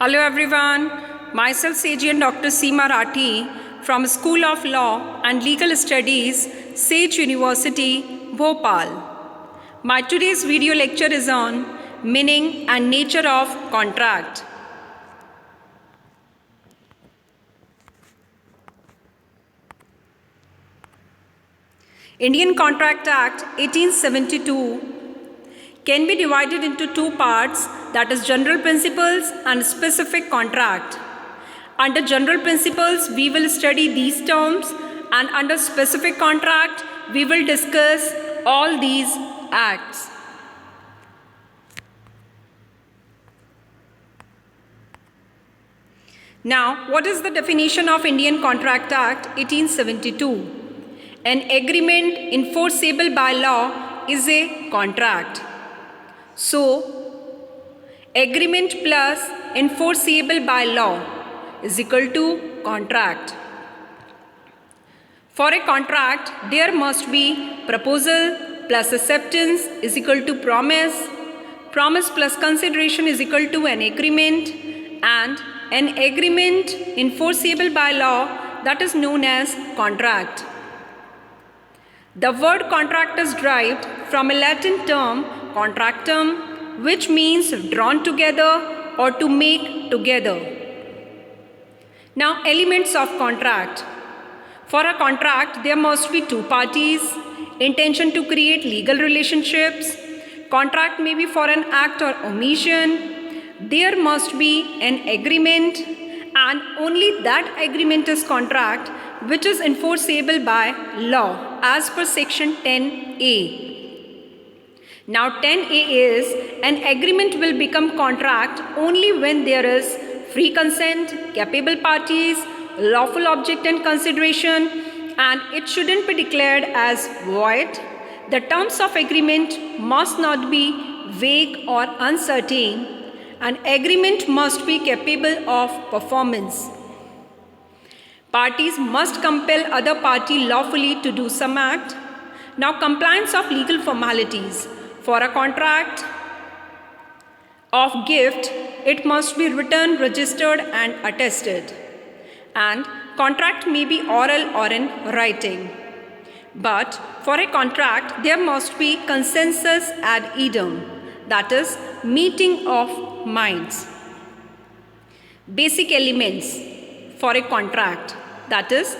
Hello everyone, myself Sage and Dr.Seema Rathi from School of Law and Legal Studies, Sage University, Bhopal. My today's video lecture is on meaning and nature of contract. Indian Contract Act 1872 can be divided into two parts, that is general principles and specific contract. Under general principles, we will study these terms, and under specific contract, we will discuss all these acts. Now, what is the definition of Indian Contract Act 1872? An agreement enforceable by law is a contract. So, agreement plus enforceable by law is equal to contract. For a contract, there must be proposal plus acceptance is equal to promise, promise plus consideration is equal to an agreement, and an agreement enforceable by law, that is known as contract. The word contract is derived from a Latin term contractum, which means drawn together or to make together. Now, elements of contract. For a contract, there must be two parties, intention to create legal relationships. Contract may be for an act or omission. There must be an agreement, and only that agreement is contract which is enforceable by law as per section 10A. Now 10A is an agreement will become contract only when there is free consent, capable parties, lawful object and consideration, and it shouldn't be declared as void. The terms of agreement must not be vague or uncertain. An agreement must be capable of performance. Parties must compel other party lawfully to do some act. Now, compliance of legal formalities. For a contract of gift, it must be written, registered and attested. And contract may be oral or in writing. But for a contract, there must be consensus ad idem, that is, meeting of minds. Basic elements for a contract, that is,